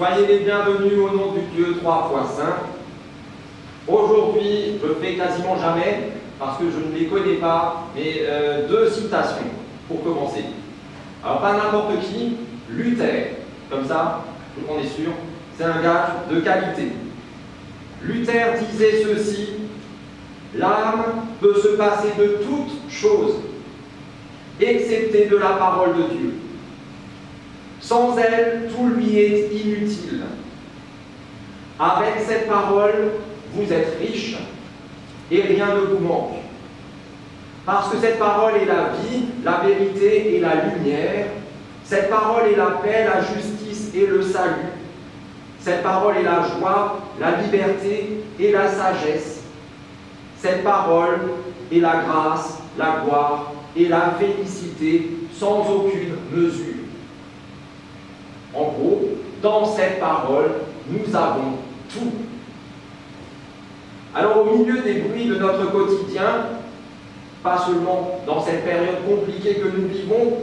Soyez les bienvenus au nom du Dieu trois fois saint. Aujourd'hui, je ne le fais quasiment jamais, parce que je ne les connais pas, mais deux citations pour commencer. Alors, pas n'importe qui, Luther, comme ça, on est sûr, c'est un gage de qualité. Luther disait ceci: l'âme peut se passer de toutes choses, excepté de la parole de Dieu. Sans elle, tout lui est inutile. Avec cette parole, vous êtes riche et rien ne vous manque. Parce que cette parole est la vie, la vérité et la lumière. Cette parole est la paix, la justice et le salut. Cette parole est la joie, la liberté et la sagesse. Cette parole est la grâce, la gloire et la félicité sans aucune mesure. En gros, dans cette parole, nous avons tout. Alors, au milieu des bruits de notre quotidien, pas seulement dans cette période compliquée que nous vivons,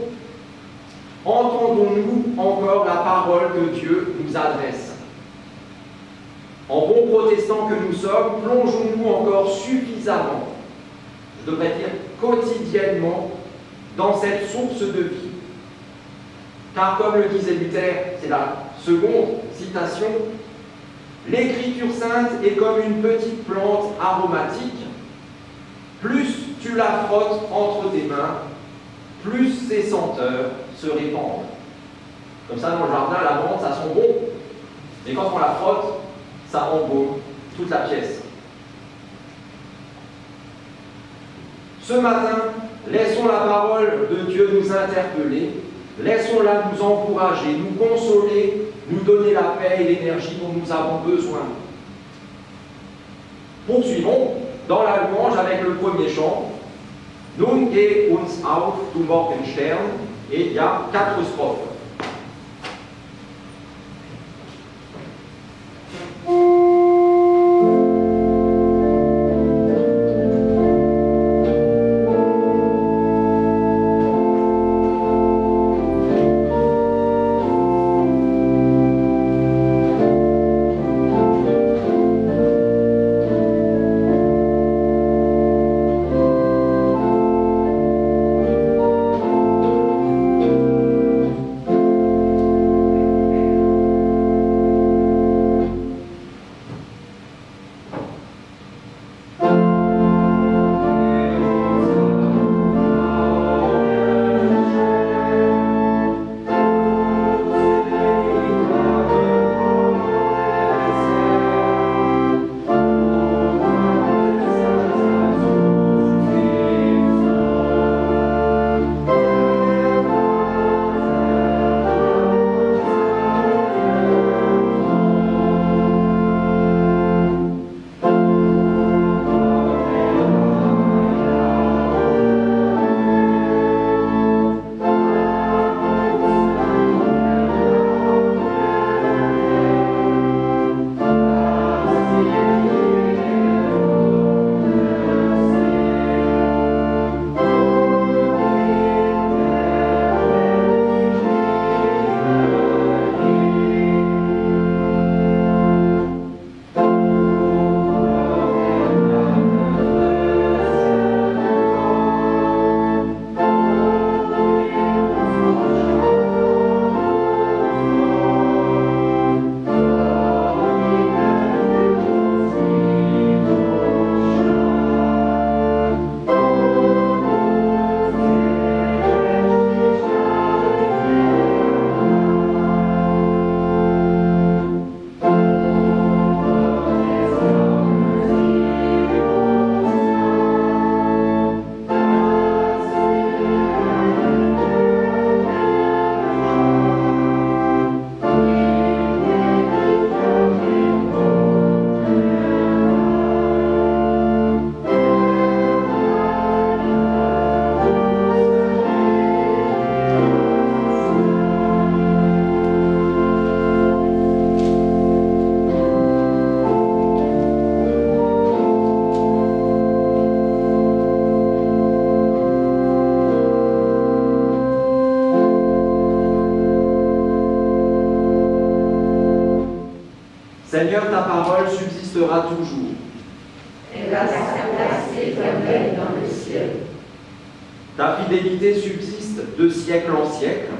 entendons-nous encore la parole que Dieu nous adresse? En bons protestants que nous sommes, plongeons-nous encore suffisamment, je devrais dire quotidiennement, dans cette source de vie? Car comme le disait Luther, c'est la seconde citation, l'Écriture sainte est comme une petite plante aromatique. Plus tu la frottes entre tes mains, plus ses senteurs se répandent. Comme ça, dans le jardin, la menthe, ça sent bon. Mais quand on la frotte, ça embaume toute la pièce. Ce matin, laissons la parole de Dieu nous interpeller. Laissons-la nous encourager, nous consoler, nous donner la paix et l'énergie dont nous avons besoin. Poursuivons dans la louange avec le premier chant. Nun geh uns auf, du Morgenstern. Et il y a 4 strophes. Seigneur, ta parole subsistera toujours. Elle a sa place éternelle dans le ciel. Ta fidélité subsiste de siècle en siècle.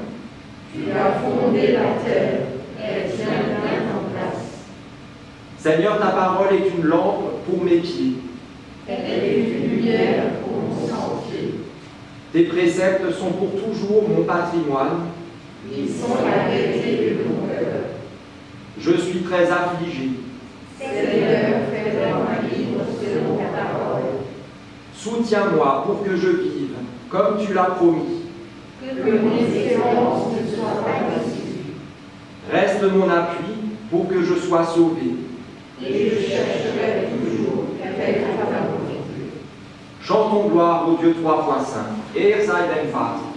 Tu as fondé la terre, elle tient bien en place. Seigneur, ta parole est une lampe pour mes pieds. Elle est une lumière pour mon sentier. Tes préceptes sont pour toujours mon patrimoine. Ils sont la vérité de mon cœur. Je suis très affligé. Seigneur, fais-moi vivre selon ta parole. Soutiens-moi pour que je vive comme tu l'as promis. Que mes espérances ne soient pas déçues. Reste mon appui pour que je sois sauvé. Et je chercherai toujours avec ta volonté. Chantons gloire au Dieu trois fois saint. Er sei dein Vater.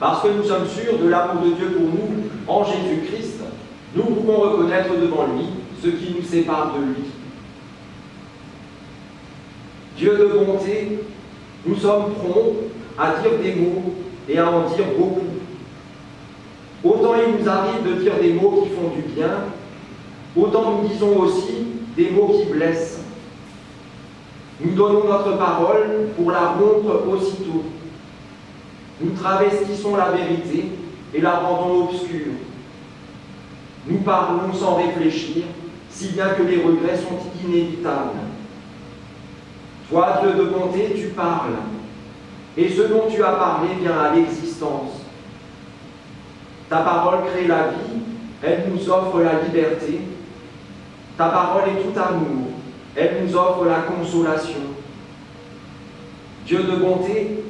Parce que nous sommes sûrs de l'amour de Dieu pour nous en Jésus-Christ, nous pouvons reconnaître devant lui ce qui nous sépare de lui. Dieu de bonté, nous sommes prompts à dire des mots et à en dire beaucoup. Autant il nous arrive de dire des mots qui font du bien, autant nous disons aussi des mots qui blessent. Nous donnons notre parole pour la rompre aussitôt. Nous travestissons la vérité et la rendons obscure. Nous parlons sans réfléchir, si bien que les regrets sont inévitables. Toi, Dieu de bonté, tu parles, et ce dont tu as parlé vient à l'existence. Ta parole crée la vie, elle nous offre la liberté. Ta parole est tout amour, elle nous offre la consolation. Dieu de bonté,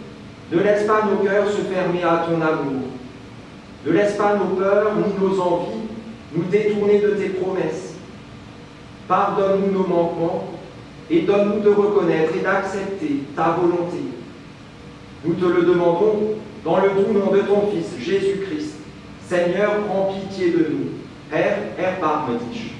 ne laisse pas nos cœurs se fermer à ton amour. Ne laisse pas nos peurs ni nos envies nous détourner de tes promesses. Pardonne-nous nos manquements et donne-nous de reconnaître et d'accepter ta volonté. Nous te le demandons dans le doux nom de ton Fils, Jésus-Christ. Seigneur, prends pitié de nous. Herr, erbarme dich.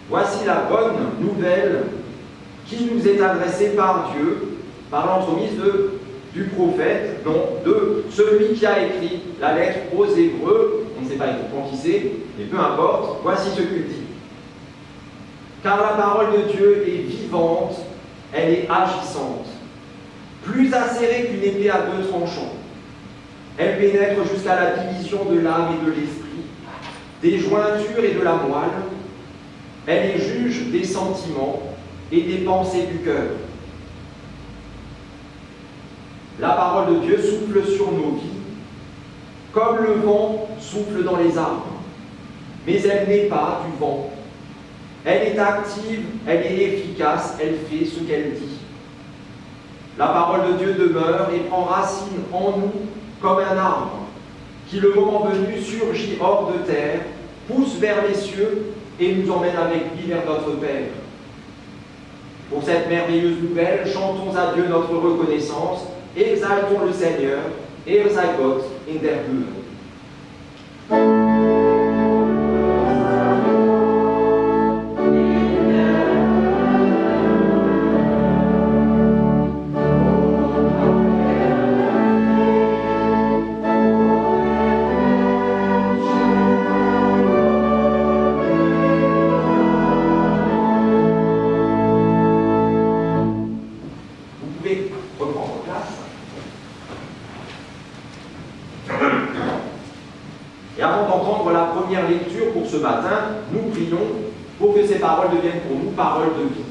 Voici la bonne nouvelle qui nous est adressée par Dieu, par l'entremise du prophète, non, de celui qui a écrit la lettre aux Hébreux. On ne sait pas exactement qui c'est, mais peu importe, voici ce qu'il dit. Car la parole de Dieu est vivante, elle est agissante, plus acérée qu'une épée à deux tranchants. Elle pénètre jusqu'à la division de l'âme et de l'esprit, des jointures et de la moelle. Elle est juge des sentiments et des pensées du cœur. La parole de Dieu souffle sur nos vies, comme le vent souffle dans les arbres. Mais elle n'est pas du vent. Elle est active, elle est efficace, elle fait ce qu'elle dit. La parole de Dieu demeure et prend racine en nous comme un arbre, qui le moment venu surgit hors de terre, pousse vers les cieux et nous emmène avec lui vers notre Père. Pour cette merveilleuse nouvelle, chantons à Dieu notre reconnaissance, exaltons le Seigneur, Er sei Gott in der Höhe. Reprendre place. d'entendre la première lecture pour ce matin, nous prions pour que ces paroles deviennent pour nous paroles de vie.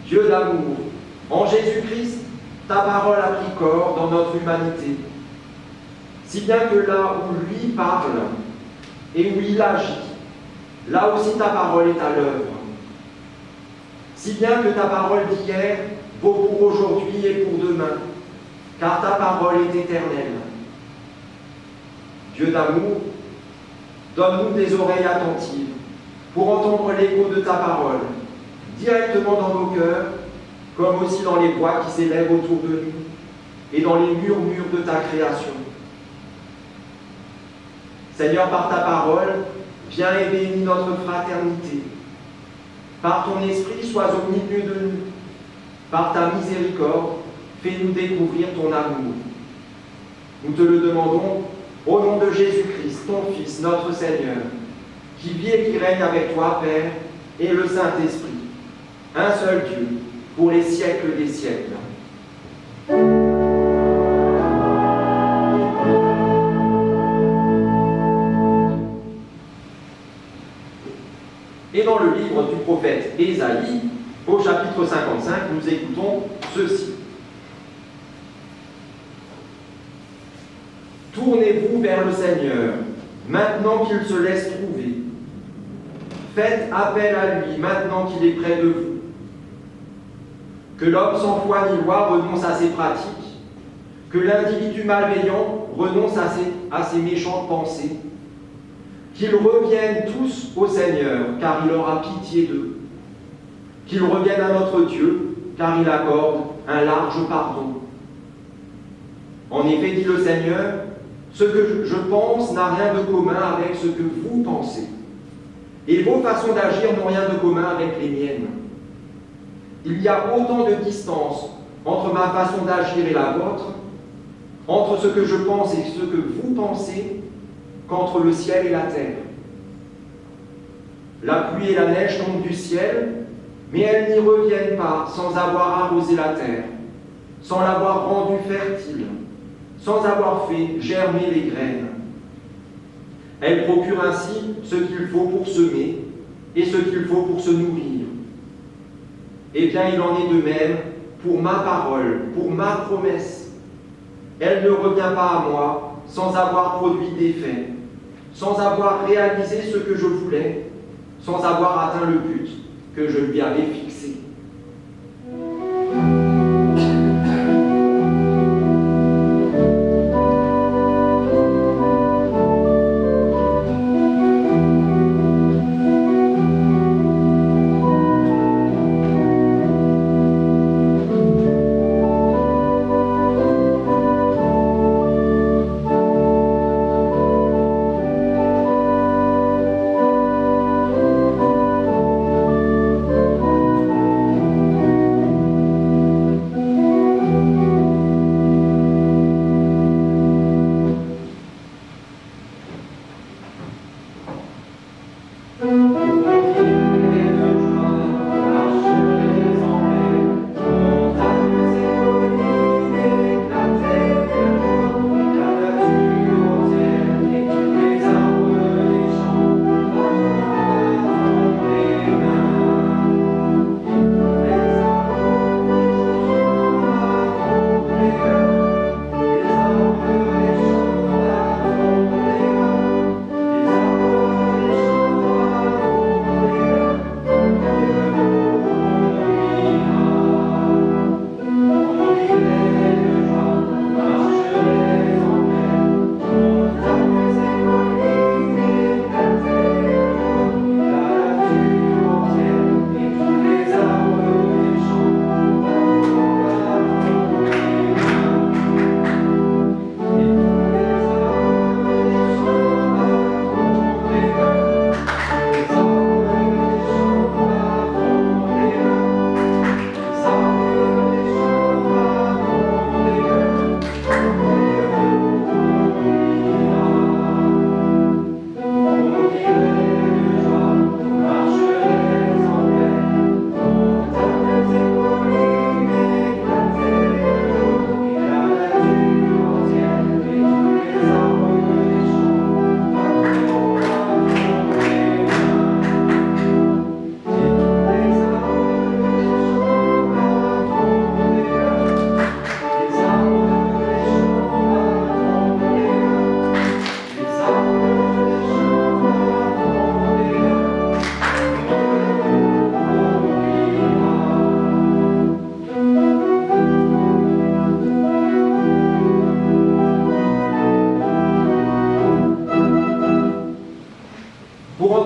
Dieu d'amour, en Jésus-Christ, ta parole a pris corps dans notre humanité, si bien que là où lui parle et où il agit, là aussi ta parole est à l'œuvre. Si bien que ta parole d'hier vaut pour aujourd'hui et pour demain, car ta parole est éternelle. Dieu d'amour, donne-nous des oreilles attentives pour entendre l'écho de ta parole, directement dans nos cœurs, comme aussi dans les voix qui s'élèvent autour de nous et dans les murmures de ta création. Seigneur, par ta parole, viens et bénis notre fraternité. Par ton esprit, sois au milieu de nous. Par ta miséricorde, fais-nous découvrir ton amour. Nous te le demandons au nom de Jésus-Christ, ton Fils, notre Seigneur, qui vit et qui règne avec toi, Père, et le Saint-Esprit, un seul Dieu, pour les siècles des siècles. Et dans le livre du prophète Ésaïe, au chapitre 55, nous écoutons ceci. Tournez-vous vers le Seigneur, maintenant qu'il se laisse trouver. Faites appel à lui, maintenant qu'il est près de vous. Que l'homme sans foi ni loi renonce à ses pratiques, que l'individu malveillant renonce à ses méchantes pensées, qu'ils reviennent tous au Seigneur, car il aura pitié d'eux, qu'ils reviennent à notre Dieu, car il accorde un large pardon. En effet, dit le Seigneur, ce que je pense n'a rien de commun avec ce que vous pensez, et vos façons d'agir n'ont rien de commun avec les miennes. Il y a autant de distance entre ma façon d'agir et la vôtre, entre ce que je pense et ce que vous pensez, qu'entre le ciel et la terre. La pluie et la neige tombent du ciel, mais elles n'y reviennent pas sans avoir arrosé la terre, sans l'avoir rendue fertile, sans avoir fait germer les graines. Elles procurent ainsi ce qu'il faut pour semer et ce qu'il faut pour se nourrir. Eh bien, il en est de même pour ma parole, pour ma promesse. Elle ne revient pas à moi sans avoir produit d'effet, sans avoir réalisé ce que je voulais, sans avoir atteint le but que je lui avais fixé.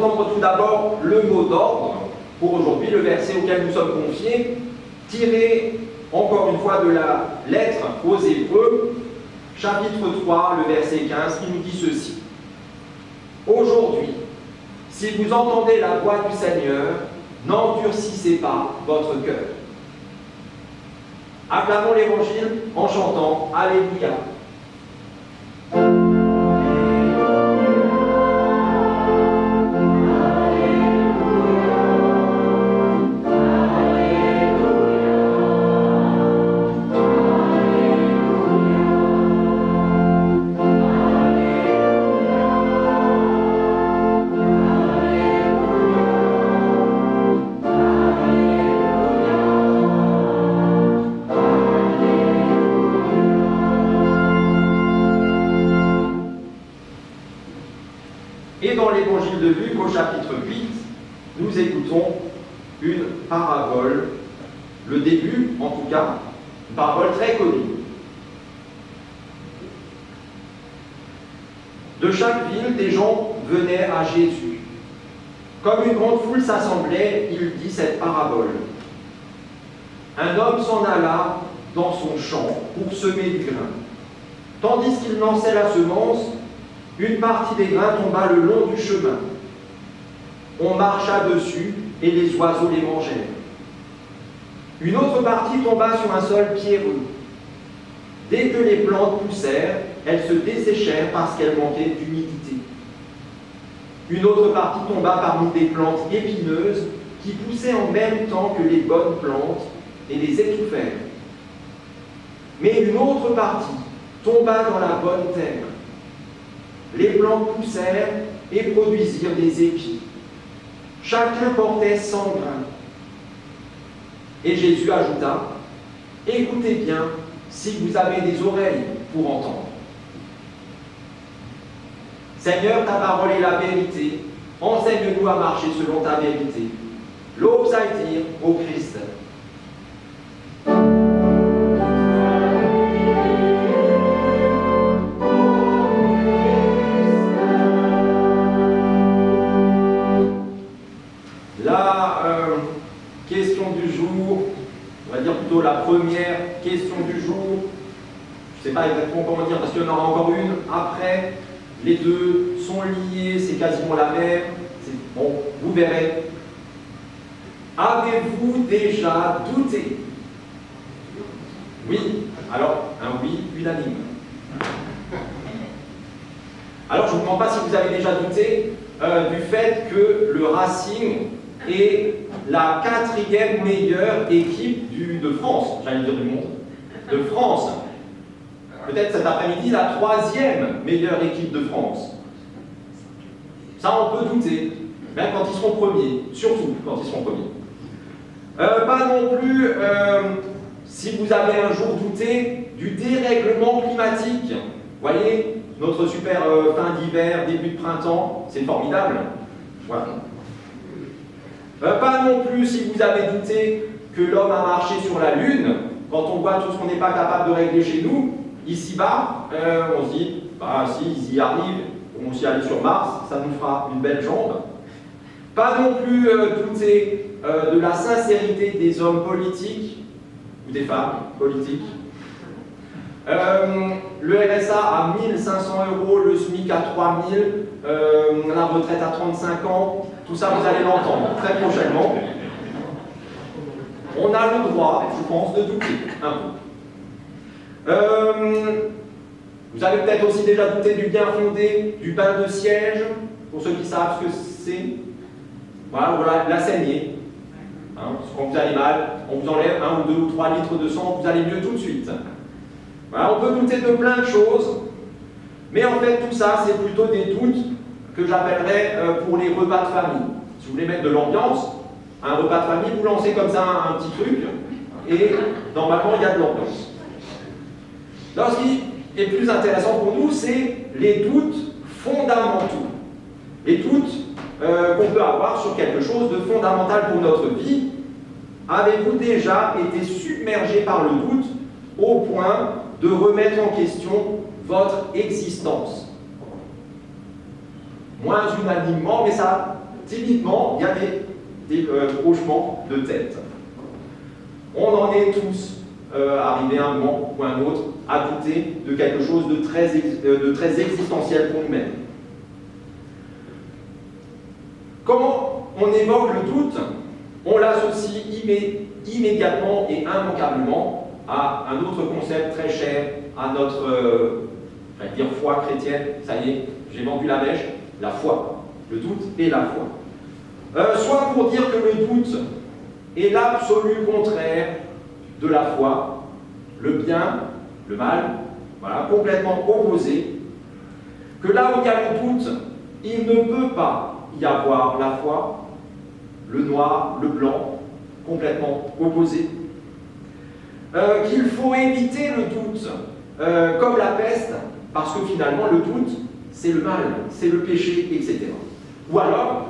entendre tout d'abord le mot d'ordre pour aujourd'hui, le verset auquel nous sommes confiés, tiré encore une fois de la lettre aux Hébreux, chapitre 3, le verset 15, qui nous dit ceci. Aujourd'hui, si vous entendez la voix du Seigneur, n'endurcissez pas votre cœur. Acclamons l'Évangile en chantant Alléluia. Et dans l'évangile de Luc, au chapitre 8, nous écoutons une parabole, le début en tout cas, une parabole très connue. De chaque ville, des gens venaient à Jésus. Comme une grande foule s'assemblait, il dit cette parabole. Un homme s'en alla dans son champ pour semer du grain. Tandis qu'il lançait la semence, une partie des grains tomba le long du chemin. On marcha dessus et les oiseaux les mangèrent. Une autre partie tomba sur un sol pierreux. Dès que les plantes poussèrent, elles se desséchèrent parce qu'elles manquaient d'humidité. Une autre partie tomba parmi des plantes épineuses qui poussaient en même temps que les bonnes plantes et les étouffèrent. Mais une autre partie tomba dans la bonne terre. Les plantes poussèrent et produisirent des épis. Chacun portait 100 grains. Et Jésus ajouta, « Écoutez bien, si vous avez des oreilles pour entendre. » Seigneur, ta parole est la vérité. Enseigne-nous à marcher selon ta vérité. L'aube dire au Christ. La première question du jour, je ne sais pas exactement comment dire parce qu'il y en aura encore une après, les deux sont liés, c'est quasiment la même, bon, vous verrez. Avez-vous déjà douté? Oui, alors un oui unanime. Alors je ne vous demande pas si vous avez déjà douté du fait que le Racing est la 4e meilleure équipe de France, j'allais dire du monde, de France. Peut-être cet après-midi, la 3e meilleure équipe de France. Ça, on peut douter, même quand ils seront premiers, surtout quand ils seront premiers. Pas non plus, si vous avez un jour douté, du dérèglement climatique. Vous voyez, notre super fin d'hiver, début de printemps, c'est formidable. Voilà. Pas non plus si vous avez douté que l'homme a marché sur la Lune, quand on voit tout ce qu'on n'est pas capable de régler chez nous, ici-bas, on se dit, bah si, ils y arrivent, on s'y allait sur Mars, ça nous fera une belle jambe. Pas non plus douter de la sincérité des hommes politiques, ou des femmes politiques. Le RSA à 1 500 €, le SMIC à 3 000, la retraite à 35 ans, tout ça vous allez l'entendre très prochainement. On a le droit, je pense, de douter un peu. Vous avez peut-être aussi déjà douté du bien fondé du bain de siège, pour ceux qui savent ce que c'est. Voilà, la saignée. Hein, quand vous allez mal, on vous enlève 1 ou 2 ou 3 litres de sang, vous allez mieux tout de suite. Voilà, on peut douter de plein de choses, mais en fait tout ça c'est plutôt des doutes que j'appellerais pour les repas de famille. Si vous voulez mettre de l'ambiance, un repas de famille, vous lancez comme ça un petit truc, et normalement il y a de l'ambiance. Alors ce qui est plus intéressant pour nous, c'est les doutes fondamentaux. Les doutes qu'on peut avoir sur quelque chose de fondamental pour notre vie. Avez-vous déjà été submergé par le doute au point de remettre en question votre existence? Moins unanimement, mais ça typiquement, il y a des hochements de tête. On en est tous arrivés à un moment ou à un autre à douter de quelque chose de très existentiel pour nous-mêmes. Quand on évoque le doute, on l'associe immédiatement et immanquablement à un autre concept très cher à notre foi chrétienne. Ça y est, j'ai vendu la mèche, la foi. Le doute et la foi. Soit pour dire que le doute est l'absolu contraire de la foi, le bien, le mal, voilà, complètement opposé, que là où il y a le doute, il ne peut pas y avoir la foi, le noir, le blanc, complètement opposé, qu'il faut éviter le doute, comme la peste, parce que finalement le doute, c'est le mal, c'est le péché, etc. Ou alors,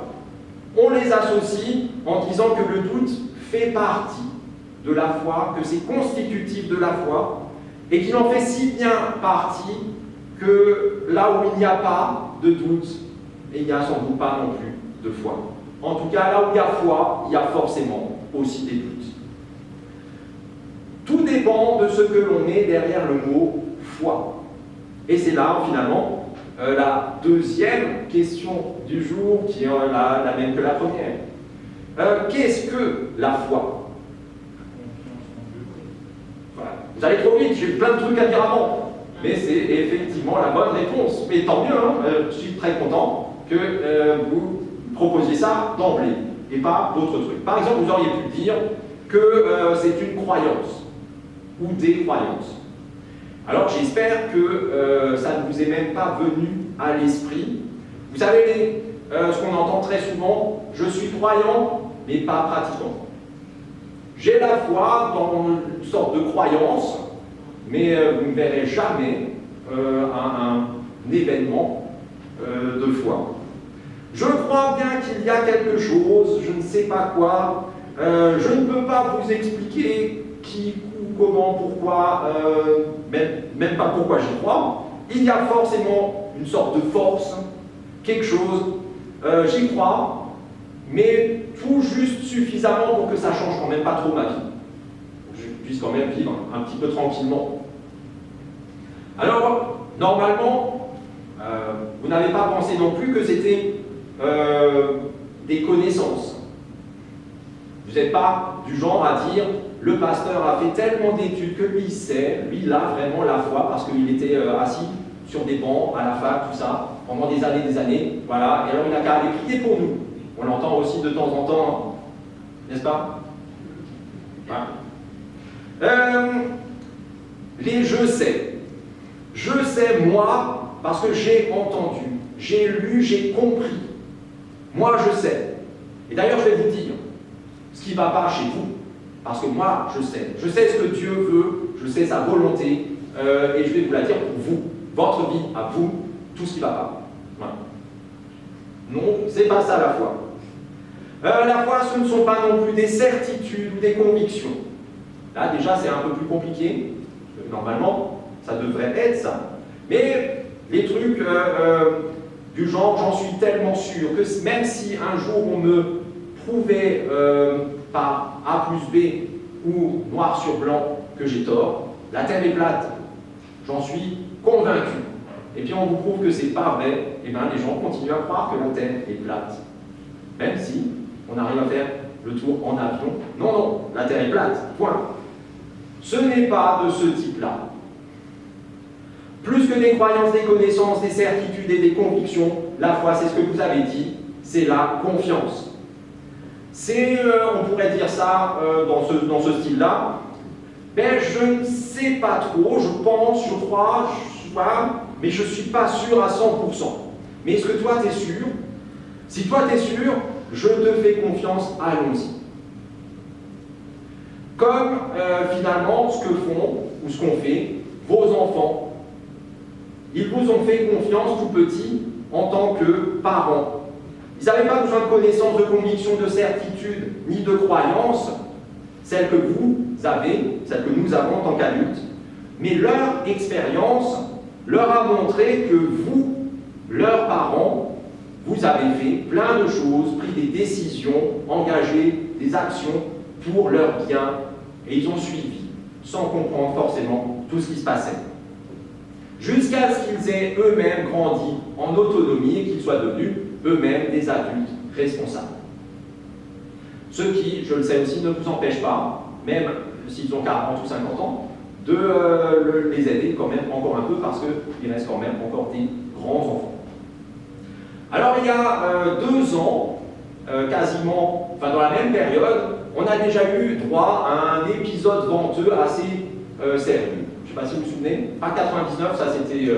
on les associe en disant que le doute fait partie de la foi, que c'est constitutif de la foi, et qu'il en fait si bien partie que là où il n'y a pas de doute, il n'y a sans doute pas non plus de foi. En tout cas, là où il y a foi, il y a forcément aussi des doutes. Tout dépend de ce que l'on met derrière le mot foi. Et c'est là, finalement, la deuxième question du jour, qui est la même que la première. Qu'est-ce que la foi? Voilà. Vous allez trop vite, j'ai plein de trucs à dire avant. Mais c'est effectivement la bonne réponse. Mais tant mieux, hein, je suis très content que vous proposiez ça d'emblée, et pas d'autres trucs. Par exemple, vous auriez pu dire que c'est une croyance, ou des croyances. Alors j'espère que ça ne vous est même pas venu à l'esprit. Vous savez, ce qu'on entend très souvent, je suis croyant, mais pas pratiquant. J'ai la foi dans une sorte de croyance, mais vous ne verrez jamais un événement de foi. Je crois bien qu'il y a quelque chose, je ne sais pas quoi, je ne peux pas vous expliquer qui, où, comment, pourquoi, même pas pourquoi j'y crois. Il y a forcément une sorte de force, quelque chose, j'y crois, mais tout juste suffisamment pour que ça change quand même pas trop ma vie. Je puisse quand même vivre un petit peu tranquillement. Alors, normalement, vous n'avez pas pensé non plus que c'était des connaissances. Vous n'êtes pas du genre à dire le pasteur a fait tellement d'études que lui sait, lui il a vraiment la foi parce qu'il était assis sur des bancs à la fac, tout ça, pendant des années, voilà, et alors il n'a qu'à aller prier pour nous. On l'entend aussi de temps en temps, n'est-ce pas? Voilà. Les je sais. Je sais, moi, parce que j'ai entendu, j'ai lu, j'ai compris. Moi, je sais. Et d'ailleurs, je vais vous dire ce qui ne va pas chez vous, parce que moi, je sais. Je sais ce que Dieu veut, je sais sa volonté, et je vais vous la dire pour vous, votre vie, à vous, tout ce qui ne va pas. Voilà. Non, c'est pas ça la foi. La foi, ce ne sont pas non plus des certitudes ou des convictions. Là, déjà, c'est un peu plus compliqué. Normalement, ça devrait être ça. Mais les trucs du genre, j'en suis tellement sûr que même si un jour on me prouvait par A plus B ou noir sur blanc que j'ai tort, la Terre est plate, j'en suis convaincu. Et puis on vous prouve que c'est pas vrai, et bien les gens continuent à croire que la Terre est plate. Même si on arrive à faire le tour en avion. Non, non, la Terre est plate, point. Ce n'est pas de ce type-là. Plus que des croyances, des connaissances, des certitudes et des convictions, la foi, c'est ce que vous avez dit, c'est la confiance. C'est, on pourrait dire ça dans ce style-là, ben je ne sais pas trop, je pense, je crois, mais je ne suis pas sûr à 100%. Mais est-ce que toi, tu es sûr? Si toi, tu es sûr, je te fais confiance, allons-y. Comme finalement ce que font, ou ce qu'ont fait, vos enfants. Ils vous ont fait confiance tout petit en tant que parents. Ils n'avaient pas besoin de connaissances, de convictions, de certitudes, ni de croyances, celles que vous avez, celles que nous avons en tant qu'adultes, mais leur expérience leur a montré que vous, leurs parents, vous avez fait plein de choses, pris des décisions, engagé des actions pour leur bien, et ils ont suivi, sans comprendre forcément tout ce qui se passait. Jusqu'à ce qu'ils aient eux-mêmes grandi en autonomie et qu'ils soient devenus eux-mêmes des adultes responsables. Ce qui, je le sais aussi, ne vous empêche pas, même s'ils ont 40 ou 50 ans, de les aider quand même encore un peu parce qu'ils restent quand même encore des grands enfants. Alors il y a 2 ans, quasiment, enfin dans la même période, on a déjà eu droit à un épisode venteux assez sérieux. Je ne sais pas si vous vous souvenez, en 99, ça c'était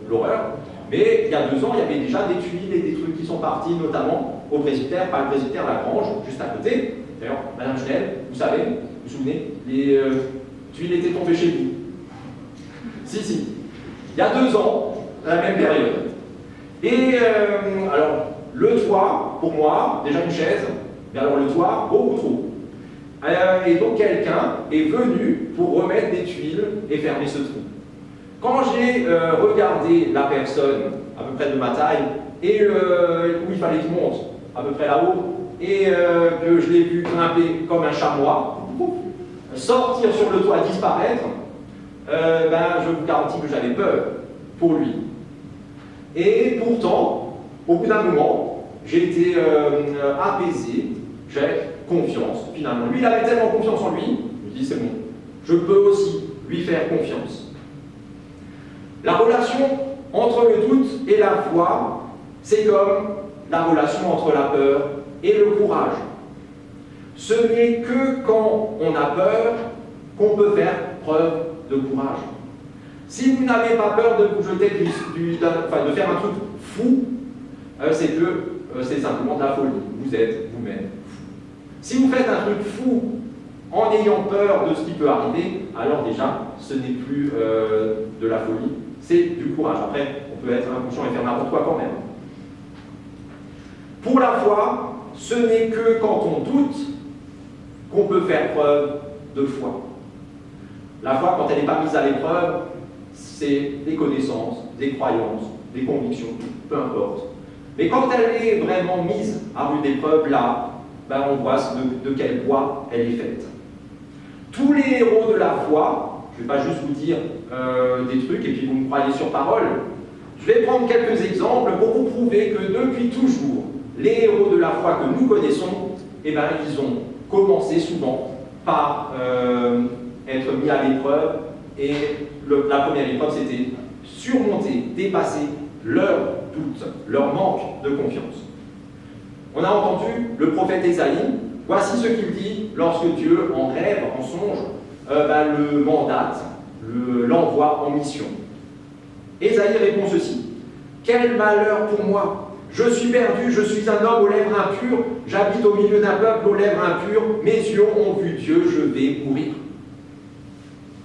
l'horreur, mais il y a 2 ans, il y avait déjà des tuiles et des trucs qui sont partis, notamment au presbytère, pas le presbytère Lagrange, juste à côté. D'ailleurs, Madame Chenel, vous savez, vous vous souvenez, les tuiles étaient tombées chez vous. Si. Il y a 2 ans, à la même période. Et alors, le toit, pour moi, déjà une chaise, mais alors le toit, beaucoup trop. Et donc quelqu'un est venu pour remettre des tuiles et fermer ce trou. Quand j'ai regardé la personne, à peu près de ma taille, et où il fallait qu'il monte, à peu près là-haut, et que je l'ai vu grimper comme un chamois, sortir sur le toit, disparaître, je vous garantis que j'avais peur pour lui. Et pourtant, au bout d'un moment, j'ai été apaisé, j'ai confiance, finalement. Lui, il avait tellement confiance en lui, je me dis, c'est bon, je peux aussi lui faire confiance. La relation entre le doute et la foi, c'est comme la relation entre la peur et le courage. Ce n'est que quand on a peur qu'on peut faire preuve de courage. Si vous n'avez pas peur de vous jeter de faire un truc fou, c'est que c'est simplement de la folie. Vous êtes vous-même fou. Si vous faites un truc fou en ayant peur de ce qui peut arriver, alors déjà, ce n'est plus de la folie, c'est du courage. Après, on peut être inconscient et faire n'importe quoi quand même. Pour la foi, ce n'est que quand on doute qu'on peut faire preuve de foi. La foi, quand elle n'est pas mise à l'épreuve, c'est des connaissances, des croyances, des convictions, peu importe. Mais quand elle est vraiment mise à rude épreuve, là, on voit de quel bois elle est faite. Tous les héros de la foi, je ne vais pas juste vous dire des trucs et puis vous me croyez sur parole, je vais prendre quelques exemples pour vous prouver que depuis toujours, les héros de la foi que nous connaissons, ils ont commencé souvent par être mis à l'épreuve, et la première épreuve, c'était surmonter, dépasser leur doute, leur manque de confiance. On a entendu le prophète Ésaïe, voici ce qu'il dit lorsque Dieu, en rêve, en songe, le mandate, l'envoie en mission. Ésaïe répond ceci, « Quel malheur pour moi! Je suis perdu, je suis un homme aux lèvres impures, j'habite au milieu d'un peuple aux lèvres impures, mes yeux ont vu Dieu, je vais mourir. »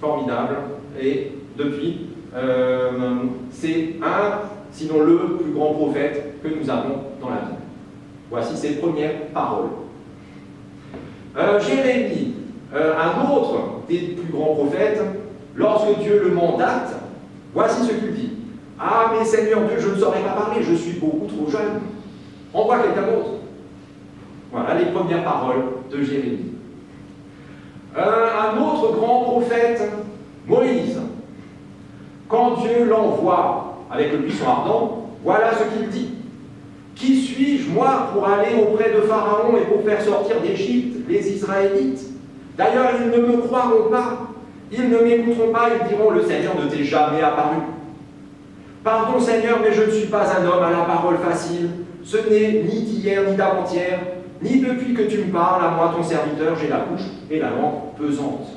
Formidable, et depuis, c'est sinon le plus grand prophète que nous avons dans la Bible. Voici ses premières paroles. Jérémie, un autre des plus grands prophètes, lorsque Dieu le mandate, voici ce qu'il dit. « Ah, mais Seigneur Dieu, je ne saurais pas parler, je suis beaucoup trop jeune. Envoie quelqu'un d'autre. » Voilà les premières paroles de Jérémie. Un autre grand prophète, Moïse, quand Dieu l'envoie avec le buisson ardent, voilà ce qu'il dit. « Qui suis-je, moi, pour aller auprès de Pharaon et pour faire sortir d'Égypte les Israélites? D'ailleurs, ils ne me croiront pas, ils ne m'écouteront pas, ils diront, le Seigneur ne t'est jamais apparu. Pardon, Seigneur, mais je ne suis pas un homme à la parole facile. Ce n'est ni d'hier, ni d'avant-hier, ni depuis que tu me parles, à moi, ton serviteur, j'ai la bouche et la langue pesante. »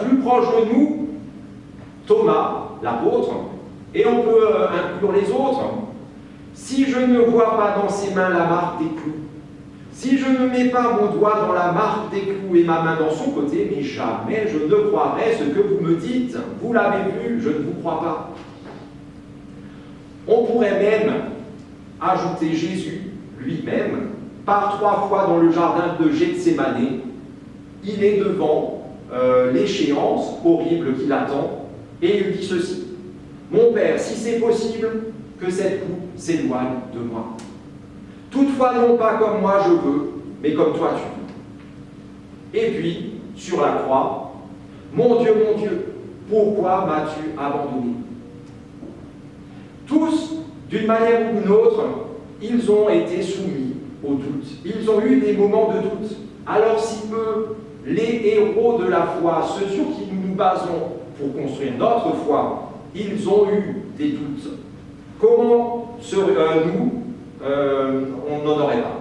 Plus proche de nous, Thomas, l'apôtre, et on peut inclure les autres. « Si je ne vois pas dans ses mains la marque des clous, si je ne mets pas mon doigt dans la marque des clous et ma main dans son côté, mais jamais je ne croirai ce que vous me dites. Vous l'avez vu, je ne vous crois pas. » On pourrait même ajouter Jésus lui-même, par 3 fois dans le jardin de Gethsémanée, il est devant l'échéance horrible qui l'attend, et il dit ceci. « Mon Père, si c'est possible, que cette coupe s'éloigne de moi. Toutefois, non pas comme moi je veux, mais comme toi tu veux. Et puis, sur la croix, mon Dieu, pourquoi m'as-tu abandonné? Tous, d'une manière ou d'une autre, ils ont été soumis au doute. Ils ont eu des moments de doute. Alors si eux, les héros de la foi, ceux sur qui nous nous basons pour construire notre foi, ils ont eu des doutes, comment nous, on n'en aurait pas?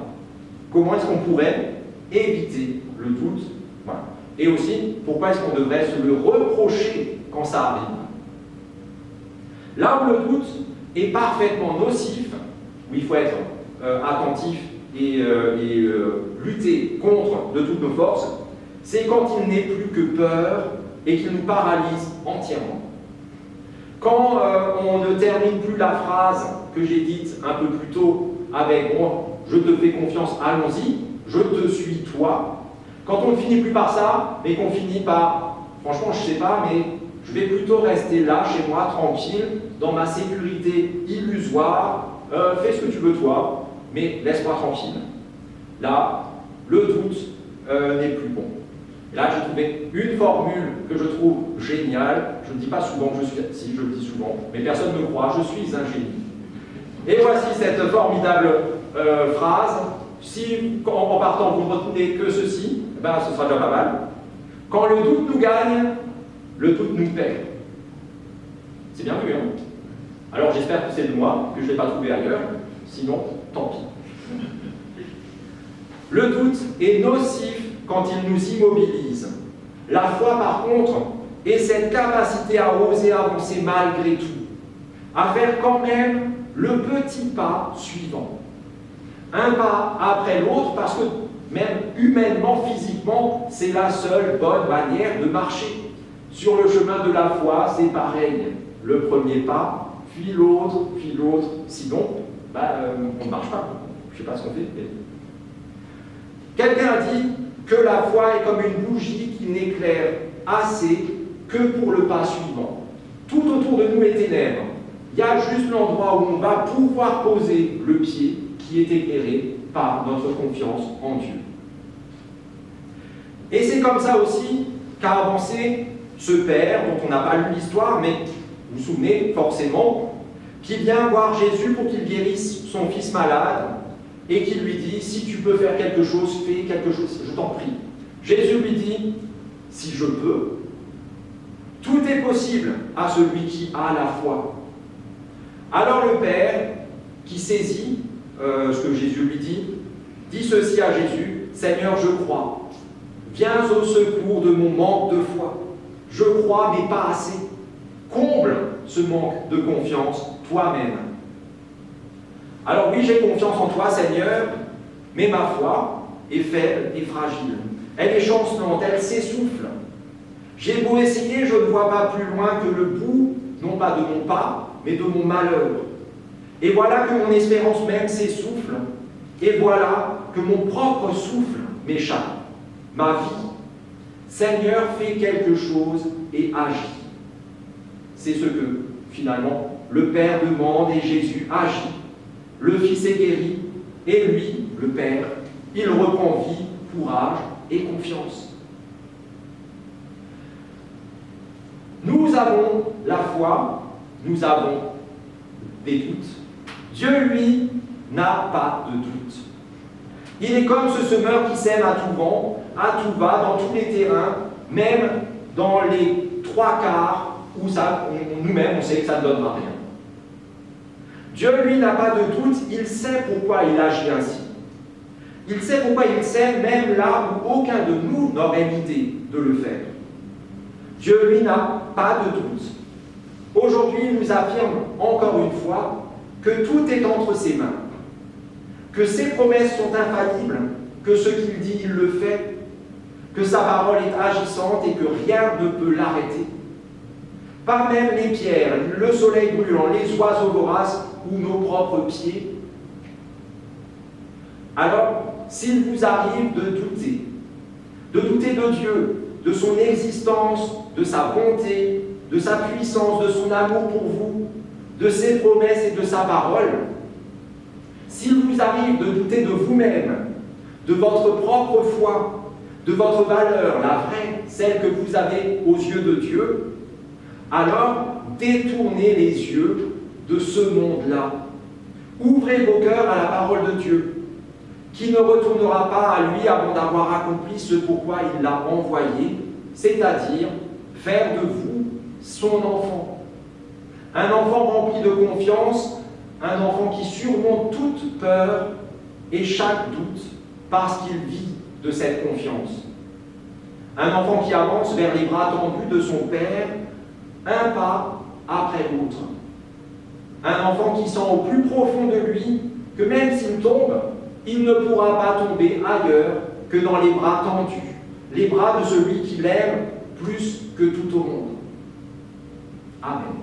Comment est-ce qu'on pourrait éviter le doute? Voilà. Et aussi, pourquoi est-ce qu'on devrait se le reprocher quand ça arrive? Là où le doute est parfaitement nocif, où il faut être attentif et lutter contre de toutes nos forces, c'est quand il n'est plus que peur et qu'il nous paralyse entièrement. Quand on ne termine plus la phrase que j'ai dite un peu plus tôt avec « bon, je te fais confiance, allons-y, je te suis toi », quand on ne finit plus par ça, mais qu'on finit par « franchement, je ne sais pas, mais je vais plutôt rester là, chez moi, tranquille, dans ma sécurité illusoire, fais ce que tu veux toi, mais laisse-moi tranquille ». Là, le doute n'est plus bon. Là, j'ai trouvé une formule que je trouve géniale. Je ne dis pas souvent que je suis... Si, je le dis souvent, mais personne ne me croit, je suis un génie. Et voici cette formidable phrase. Si, en partant, vous ne retenez que ceci, ben, ce sera déjà pas mal. Quand le doute nous gagne, le doute nous perd. C'est bien vu, hein? Alors, j'espère que c'est de moi, que je ne l'ai pas trouvé ailleurs. Sinon, tant pis. Le doute est nocif quand il nous immobilise. La foi, par contre, est cette capacité à oser avancer malgré tout, à faire quand même le petit pas suivant. Un pas après l'autre, parce que même humainement, physiquement, c'est la seule bonne manière de marcher. Sur le chemin de la foi, c'est pareil. Le premier pas, puis l'autre, sinon, on ne marche pas. Je ne sais pas ce qu'on fait. Mais... Quelqu'un a dit que la foi est comme une bougie qui n'éclaire assez que pour le pas suivant. Tout autour de nous est ténèbres. Il y a juste l'endroit où on va pouvoir poser le pied qui est éclairé par notre confiance en Dieu. Et c'est comme ça aussi qu'a avancé ce père, dont on n'a pas lu l'histoire, mais vous vous souvenez forcément, qui vient voir Jésus pour qu'il guérisse son fils malade, et qui lui dit, si tu peux faire quelque chose, fais quelque chose, je t'en prie. Jésus lui dit, si je peux, tout est possible à celui qui a la foi. Alors le Père, qui saisit ce que Jésus lui dit ceci à Jésus, Seigneur, je crois, viens au secours de mon manque de foi. Je crois, mais pas assez. Comble ce manque de confiance toi-même. Alors oui, j'ai confiance en toi, Seigneur, mais ma foi est faible et fragile. Elle est chancelante, elle s'essouffle. J'ai beau essayer, je ne vois pas plus loin que le bout, non pas de mon pas, mais de mon malheur. Et voilà que mon espérance même s'essouffle, et voilà que mon propre souffle m'échappe. Ma vie, Seigneur, fais quelque chose et agis. C'est ce que, finalement, le Père demande et Jésus agit. Le Fils est guéri, et lui, le Père, il reprend vie, courage et confiance. Nous avons la foi, nous avons des doutes. Dieu, lui, n'a pas de doute. Il est comme ce semeur qui sème à tout vent, à tout va, dans tous les terrains, même dans les 3/4 où nous-mêmes, on sait que ça ne donnera rien. Dieu, lui, n'a pas de doute, il sait pourquoi il agit ainsi. Il sait pourquoi il sait même là où aucun de nous n'aurait l'idée de le faire. Dieu, lui, n'a pas de doute. Aujourd'hui, il nous affirme encore une fois que tout est entre ses mains, que ses promesses sont infaillibles, que ce qu'il dit, il le fait, que sa parole est agissante et que rien ne peut l'arrêter. Pas même les pierres, le soleil brûlant, les oiseaux voraces ou nos propres pieds. Alors, s'il vous arrive de douter de Dieu, de son existence, de sa bonté, de sa puissance, de son amour pour vous, de ses promesses et de sa parole, s'il vous arrive de douter de vous-même, de votre propre foi, de votre valeur, la vraie, celle que vous avez aux yeux de Dieu, alors détournez les yeux de ce monde-là. Ouvrez vos cœurs à la parole de Dieu, qui ne retournera pas à lui avant d'avoir accompli ce pourquoi il l'a envoyé, c'est-à-dire faire de vous son enfant. Un enfant rempli de confiance, un enfant qui surmonte toute peur et chaque doute parce qu'il vit de cette confiance. Un enfant qui avance vers les bras tendus de son Père, un pas après l'autre. Un enfant qui sent au plus profond de lui que même s'il tombe, il ne pourra pas tomber ailleurs que dans les bras tendus, les bras de celui qui l'aime plus que tout au monde. Amen.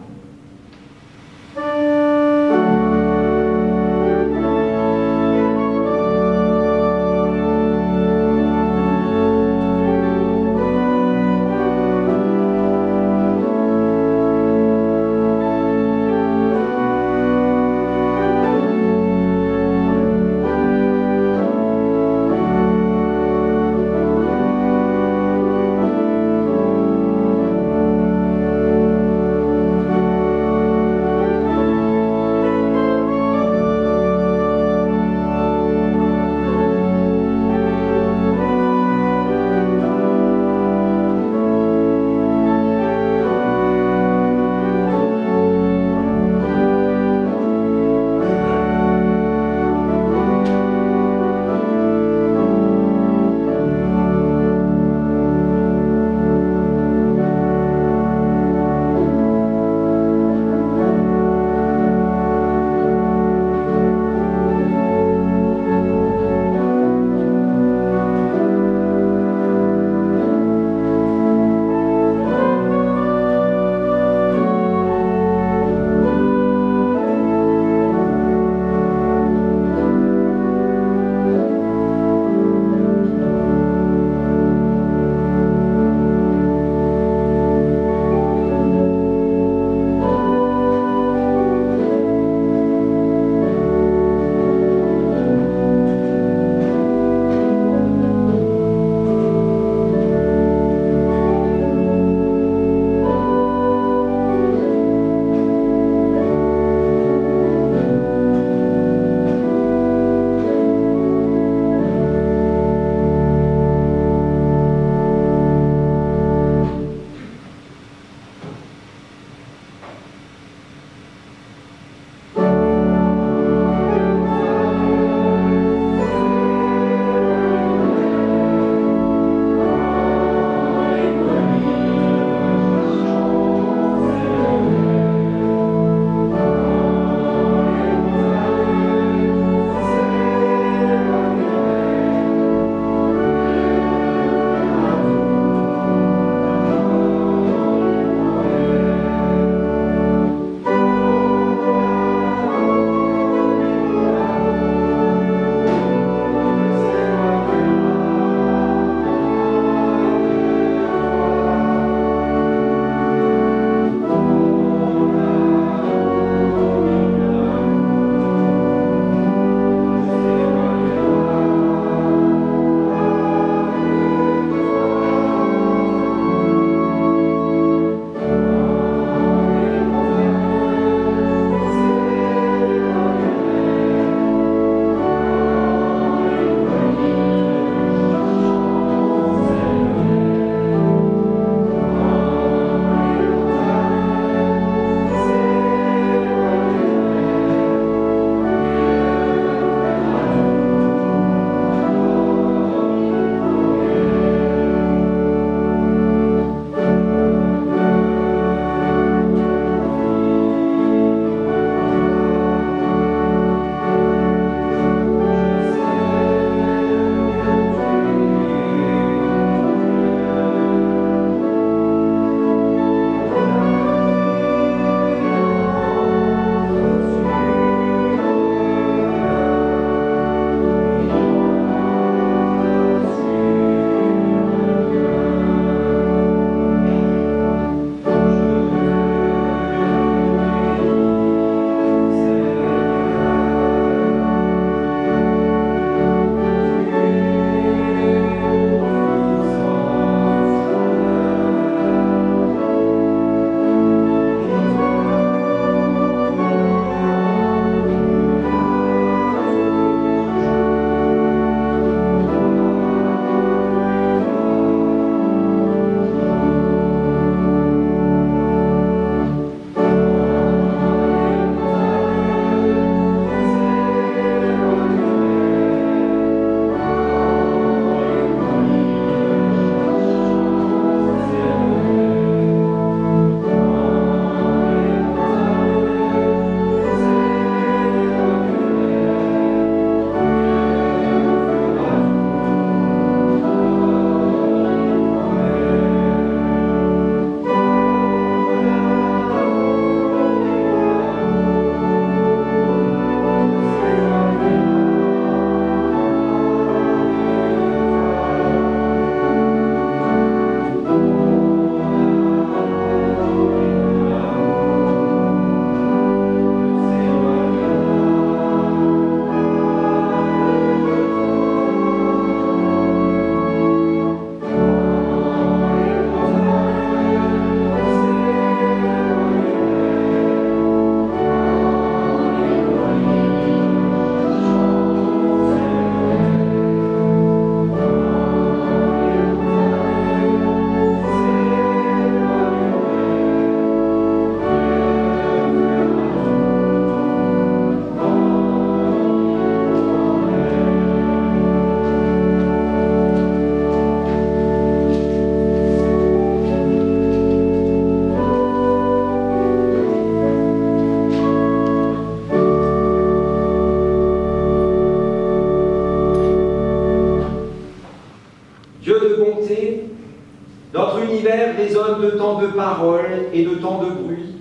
tant de paroles et de tant de bruit,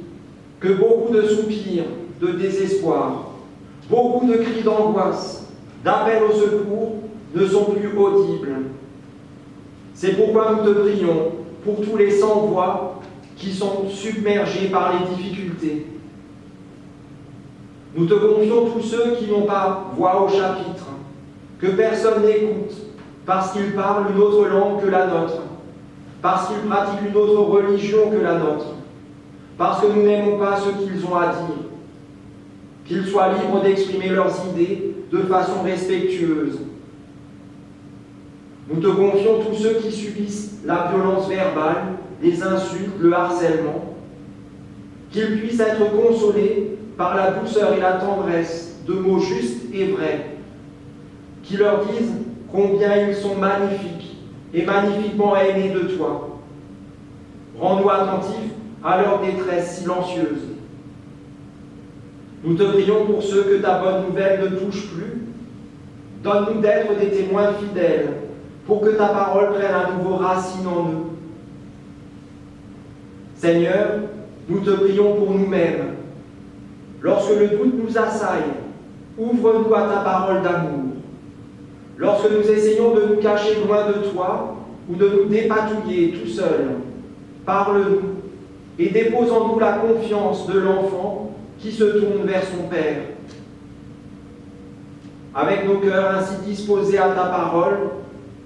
que beaucoup de soupirs, de désespoir, beaucoup de cris d'angoisse, d'appels au secours ne sont plus audibles. C'est pourquoi nous te prions pour tous les sans-voix qui sont submergés par les difficultés. Nous te confions tous ceux qui n'ont pas voix au chapitre, que personne n'écoute, parce qu'ils parlent une autre langue que la nôtre, parce qu'ils pratiquent une autre religion que la nôtre, parce que nous n'aimons pas ce qu'ils ont à dire, qu'ils soient libres d'exprimer leurs idées de façon respectueuse. Nous te confions tous ceux qui subissent la violence verbale, les insultes, le harcèlement, qu'ils puissent être consolés par la douceur et la tendresse de mots justes et vrais, qui leur disent combien ils sont magnifiques et magnifiquement aimés de toi. Rends-nous attentifs à leur détresse silencieuse. Nous te prions pour ceux que ta bonne nouvelle ne touche plus. Donne-nous d'être des témoins fidèles pour que ta parole prenne à nouveau racine en nous. Seigneur, nous te prions pour nous-mêmes. Lorsque le doute nous assaille, ouvre-nous à ta parole d'amour. Lorsque nous essayons de nous cacher loin de toi ou de nous dépatouiller tout seuls, parle-nous et dépose en nous la confiance de l'enfant qui se tourne vers son Père. Avec nos cœurs ainsi disposés à ta parole,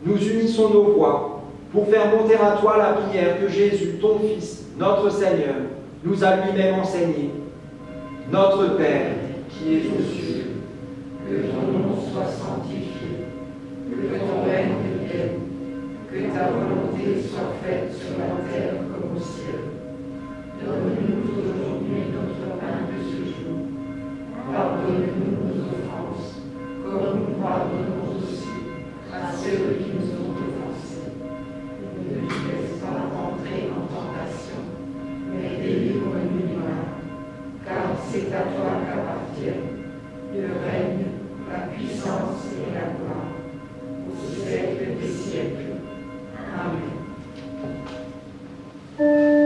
nous unissons nos voix pour faire monter à toi la prière que Jésus, ton Fils, notre Seigneur, nous a lui-même enseignée. Notre Père, qui es aux cieux, que ton nom soit sanctifié, que ton règne vienne, que ta volonté soit faite sur la terre comme au ciel. Donne-nous aujourd'hui notre pain de ce jour. Pardonne-nous nos offenses, comme nous pardonnons aussi à ceux qui nous ont offensés. Ne nous laisse pas entrer en tentation, mais délivre-nous du mal, car c'est à toi qu'appartient le règne, la puissance et la gloire, au siècle des siècles. Amen. Amen.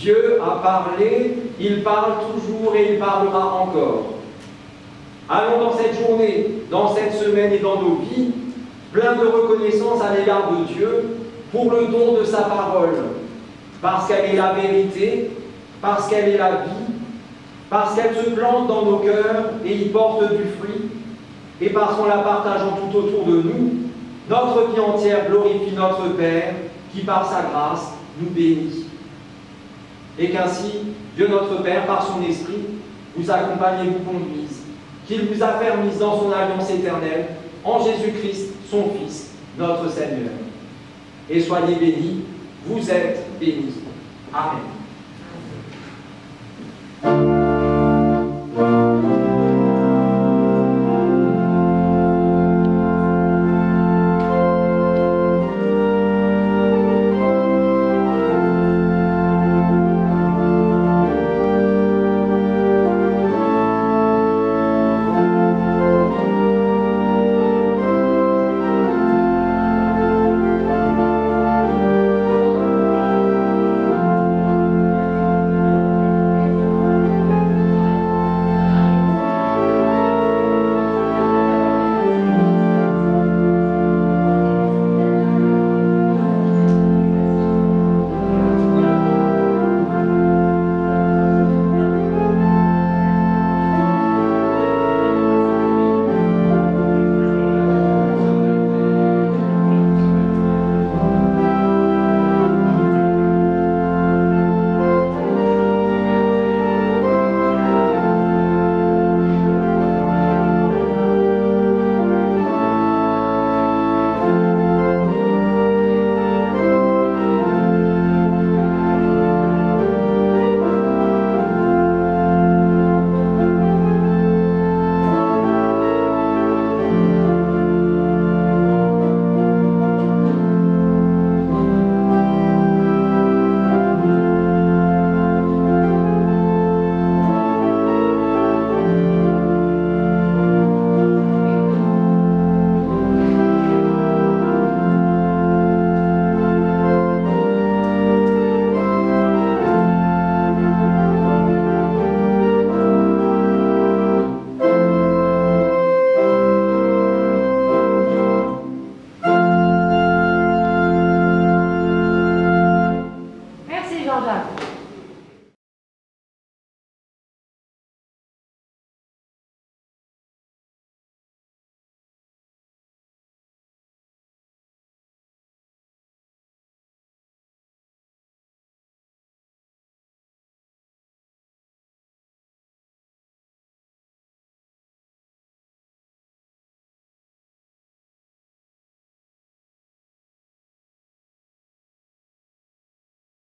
Dieu a parlé, il parle toujours et il parlera encore. Allons dans cette journée, dans cette semaine et dans nos vies, plein de reconnaissance à l'égard de Dieu pour le don de sa parole, parce qu'elle est la vérité, parce qu'elle est la vie, parce qu'elle se plante dans nos cœurs et y porte du fruit, et parce qu'en la partageant tout autour de nous, notre vie entière glorifie notre Père qui, par sa grâce, nous bénit. Et qu'ainsi, Dieu notre Père, par son Esprit, vous accompagne et vous conduise, qu'il vous affermisse dans son alliance éternelle, en Jésus-Christ, son Fils, notre Seigneur. Et soyez bénis, vous êtes bénis. Amen.